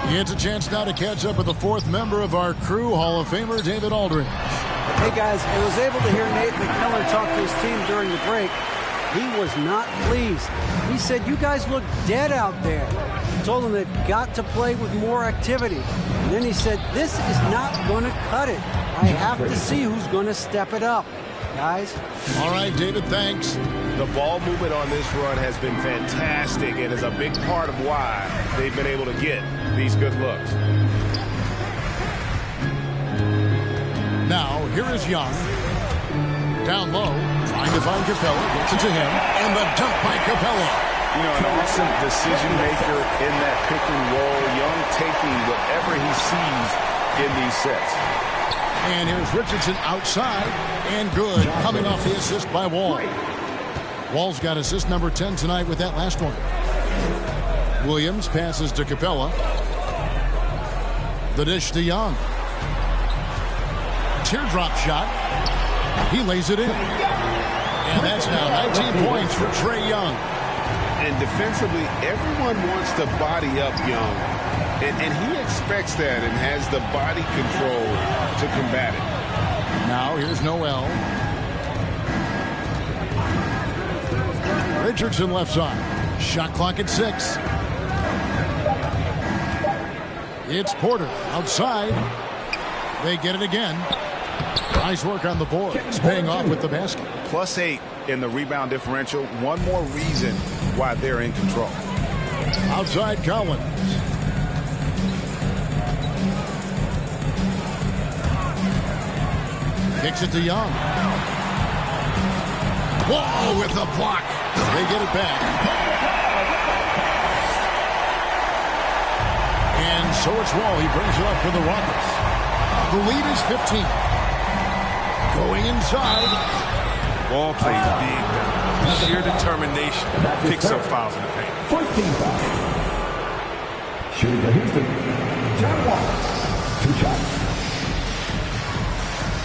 He gets a chance now to catch up with the 4th member of our crew, Hall of Famer David Aldridge. Hey, guys, I was able to hear Nate McMillan talk to his team during the break. He was not pleased. He said, you guys look dead out there. He told them they've got to play with more activity. And then he said, this is not going to cut it. I have to see who's going to step it up. Guys. All right, David, thanks. The ball movement on this run has been fantastic and is a big part of why they've been able to get these good looks. Now, here is Young. Down low, trying to find Capella. Gets it to him. And the dunk by Capella. You know, an awesome decision maker in that pick and roll. Young taking whatever he sees in these sets. And here's Richardson outside. And good. Coming off the assist by Wall. Wall's got assist number 10 tonight with that last one. Williams passes to Capella. The dish to Young. Teardrop shot. He lays it in. And that's now 19 points for Trae Young. And defensively, everyone wants to body up Young. And he expects that and has the body control to combat it. Now here's Noel. Richardson left side. Shot clock at 6. It's Porter outside. They get it again. Nice work on the board. It's paying off with the basket. +8 in the rebound differential. One more reason why they're in control. Outside Collins. Kicks it to Young. Whoa, with the block. They get it back. And so it's Wall. He brings it up for the Rockets. The lead is 15. Going inside. Wall plays big now. Sheer determination. Picks up fouls in the paint. 14 fouls. Shooting for Houston, John Wall. 2 shots.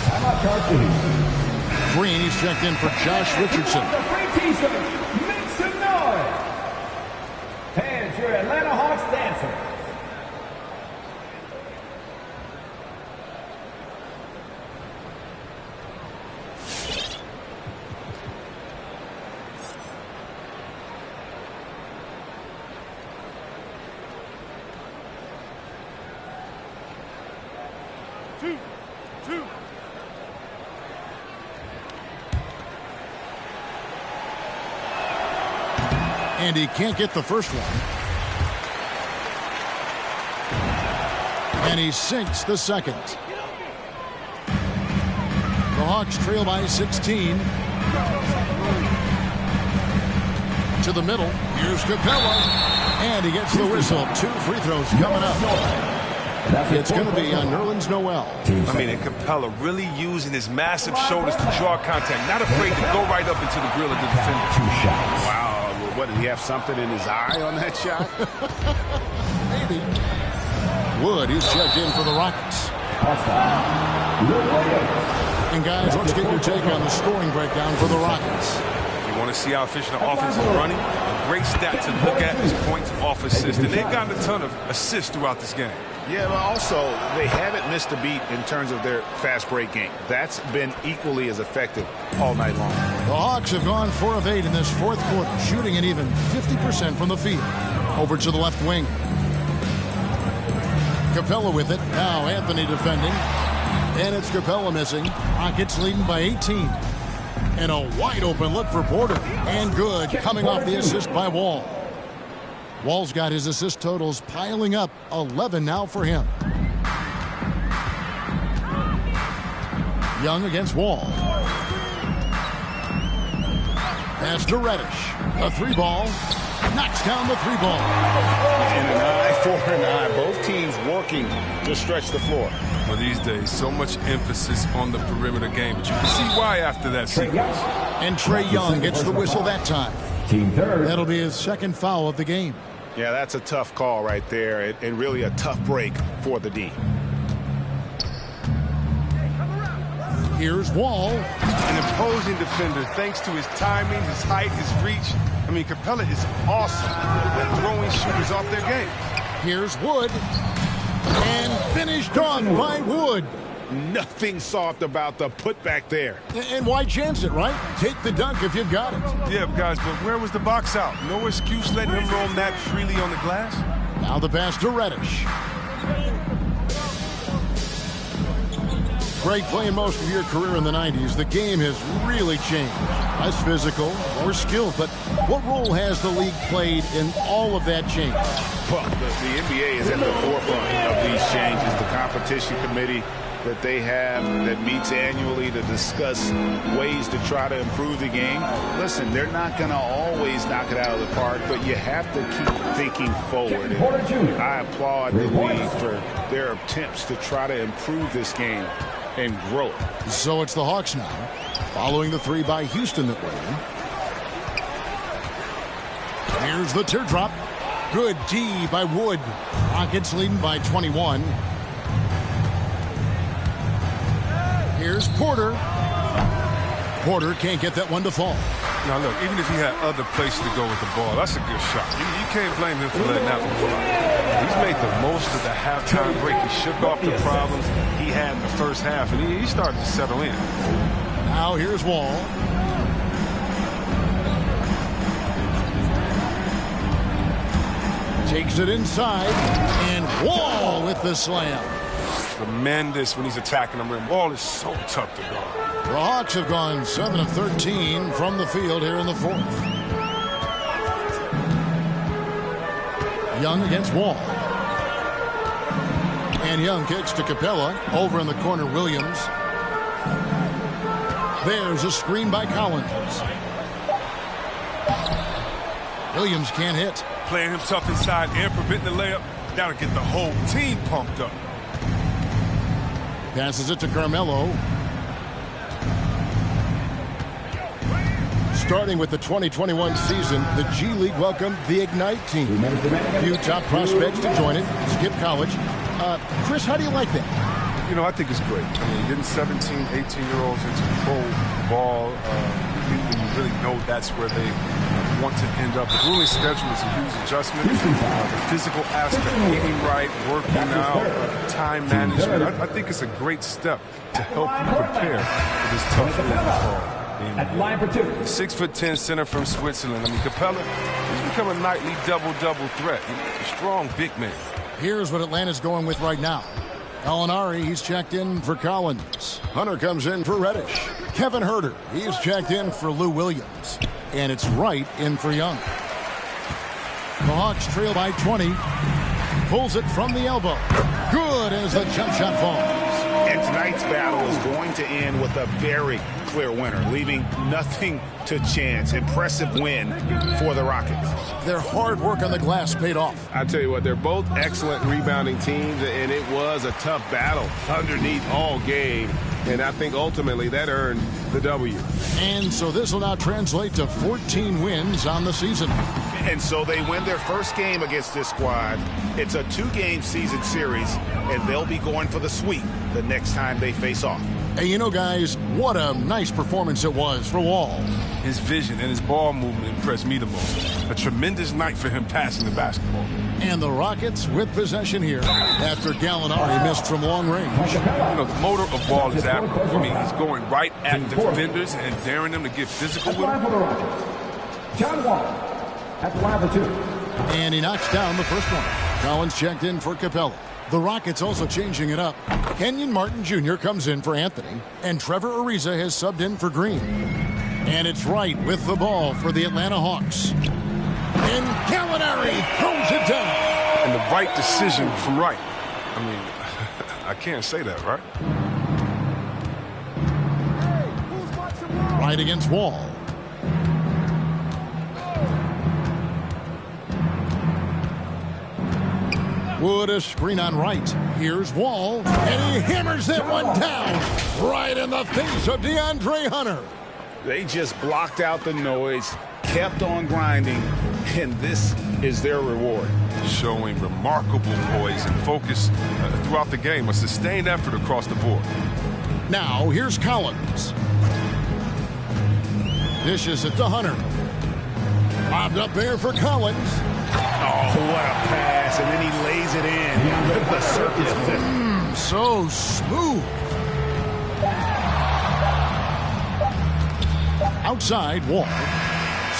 Timeout charge to Houston. Green, he's checked in for Josh Richardson. The free t-shirt. Make some noise. And your Atlanta Hawks dancers. And he can't get the first one. And he sinks the second. The Hawks trail by 16. To the middle. Here's Capella. And he gets the whistle. 2 free throws coming up. It's going to be on Nerlens Noel. I mean, and Capella really using his massive shoulders to draw contact. Not afraid to go right up into the grill of the defender. 2 shots. Wow. What, did he have something in his eye on that shot? Maybe. Wood, he's checked in for the Rockets. And guys, let's get your take on the scoring breakdown for the Rockets. If you want to see how efficient the offense is running, a great stat to look at is points off assist. And they've gotten a ton of assists throughout this game. Yeah, but also, they haven't missed a beat in terms of their fast break game. That's been equally as effective all night long. The Hawks have gone 4 of 8 in this fourth quarter, shooting an even 50% from the field. Over to the left wing. Capella with it. Now Anthony defending. And it's Capella missing. Rockets leading by 18. And a wide open look for Porter. And good, coming off the assist by Wall. Wall's got his assist totals piling up. 11 now for him. Young against Wall. Pass to Reddish. A 3-ball. Knocks down the 3-ball. And an eye for an eye. Both teams working to stretch the floor. Well, these days, so much emphasis on the perimeter game, but you can see why after that sequence. And Trae Young gets the whistle that time. Team third. That'll be his second foul of the game. Yeah, that's a tough call right there, and really a tough break for the D. Here's Wall. An imposing defender thanks to his timing, his height, his reach. I mean, Capella is awesome at throwing shooters off their game. Here's Wood. And finished on by Wood. Nothing soft about the putback there. And why chance it, right? Take the dunk if you've got it. Yeah, guys, but where was the box out? No excuse letting him roam that freely on the glass. Now the pass to Reddish. Greg, playing most of your career in the 90s, the game has really changed. Less physical, more skilled, but what role has the league played in all of that change? Well, the NBA is at the forefront of these changes. The competition committee that they have that meets annually to discuss ways to try to improve the game. Listen, they're not going to always knock it out of the park, but you have to keep thinking forward. And I applaud the league for their attempts to try to improve this game and grow it. So it's the Hawks now, following the 3 by Houston that way in. Here's the teardrop. Good D by Wood. Rockets leading by 21. Here's Porter. Porter can't get that one to fall. Now, look, even if he had other places to go with the ball, that's a good shot. You can't blame him for letting that one fly. He's made the most of the halftime break. He shook off the problems he had in the first half, and he started to settle in. Now here's Wall. Takes it inside, and Wall with the slam. tremendous when he's attacking the rim. Ball is so tough to guard. The Hawks have gone 7 of 13 from the field here in the fourth. Young against Wall. And Young kicks to Capella. Over in the corner, Williams. There's a screen by Collins. Williams can't hit. Playing him tough inside and preventing the layup. That'll get the whole team pumped up. Passes it to Carmelo. Starting with the 2021 season, the G League welcomed the Ignite team. Few top prospects to join it. Skip college. Chris, how do you like that? You know, I think it's great. I mean, getting 17, 18-year-olds into pro ball, you really know that's where they want to end up. The grueling schedule is a huge adjustment. The physical aspect, eating right, working out, time management. I think it's a great step to help you prepare for this tough fall. At line for 2. 6'10" center from Switzerland. I mean, Capella, he's become a nightly double-double threat. He's a strong big man. Here's what Atlanta's going with right now. Alinari, he's checked in for Collins. Hunter comes in for Reddish. Kevin Herter, he's checked in for Lou Williams. And it's Wright in for Young. The Hawks trail by 20. Pulls it from the elbow. Good as the jump shot falls. And tonight's battle is going to end with a very clear winner, leaving nothing to chance. Impressive win for the Rockets. Their hard work on the glass paid off. I tell you what, they're both excellent rebounding teams, and it was a tough battle underneath all game. And I think ultimately that earned the W. And so this will now translate to 14 wins on the season. And so they win their first game against this squad. It's a 2-game season series, and they'll be going for the sweep the next time they face off. Hey, you know, guys, what a nice performance it was for Wall. His vision and his ball movement impressed me the most. A tremendous night for him passing the basketball. And the Rockets with possession here after Gallinari missed from long range. You know, the motor of Ball is admirable. I mean, he's going right at defenders and daring them to get physical with him. John Wall at the line for 2. And he knocks down the first one. Collins checked in for Capella. The Rockets also changing it up. Kenyon Martin Jr. comes in for Anthony, and Trevor Ariza has subbed in for Green. And it's Wright with the ball for the Atlanta Hawks. And Gallinari throws it down. And the right decision from Wright. I mean, I can't say that, right? Wright against Wall. Wood a screen on Wright. Here's Wall, and he hammers that one down right in the face of DeAndre Hunter. They just blocked out the noise, kept on grinding, and this is their reward. Showing remarkable poise and focus throughout the game. A sustained effort across the board. Now, here's Collins. Dishes it to Hunter. Lobbed up there for Collins. Oh, what a pass, and then he lays it in with the circus. So smooth. Outside, Wall.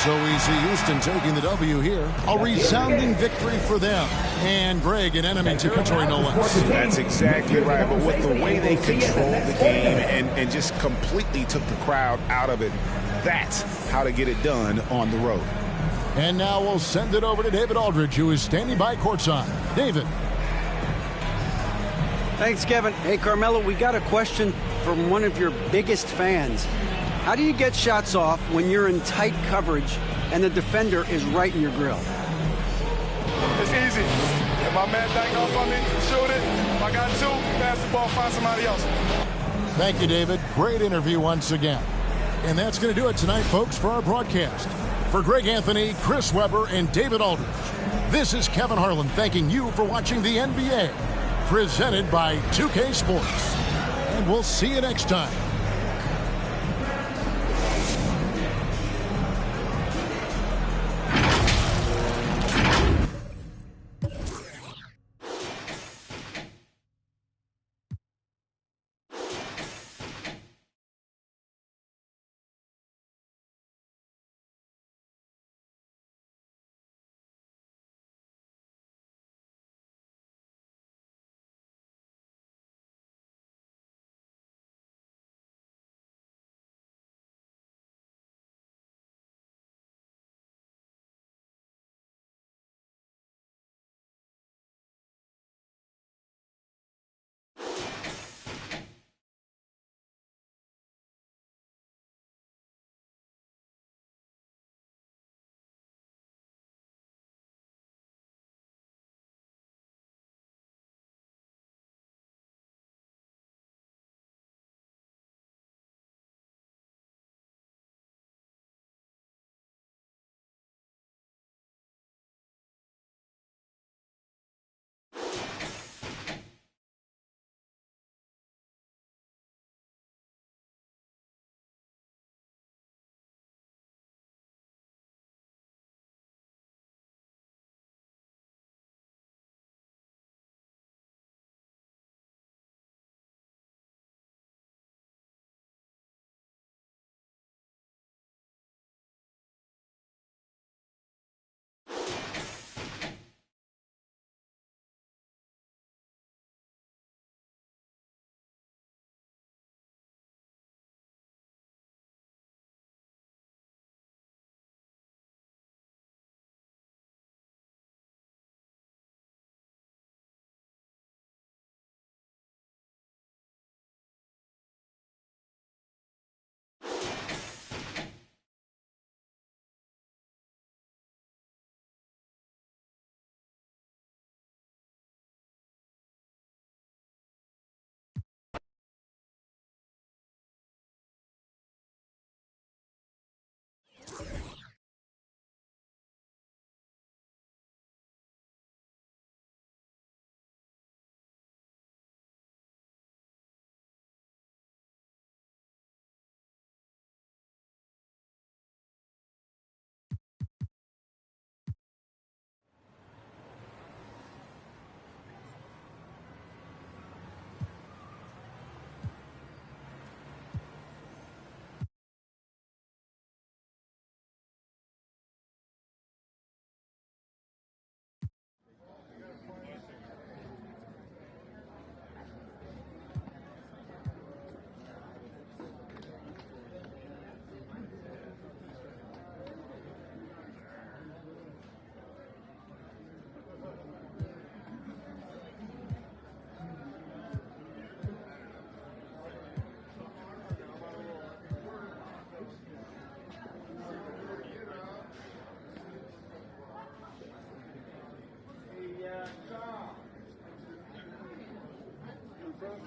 So easy, Houston taking the W here. A resounding victory for them. And Greg in enemy territory, no less. That's exactly right, but with the way they controlled the game and just completely took the crowd out of it, that's how to get it done on the road. And now we'll send it over to David Aldridge, who is standing by courtside. David. Thanks, Kevin. Hey, Carmelo, we got a question from one of your biggest fans. How do you get shots off when you're in tight coverage and the defender is right in your grill? It's easy. If my man dang off on me, shoot it. If I got 2, pass the ball, find somebody else. Thank you, David. Great interview once again. And that's going to do it tonight, folks, for our broadcast. For Greg Anthony, Chris Webber, and David Aldridge, this is Kevin Harlan thanking you for watching the NBA, presented by 2K Sports. And we'll see you next time.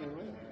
can win.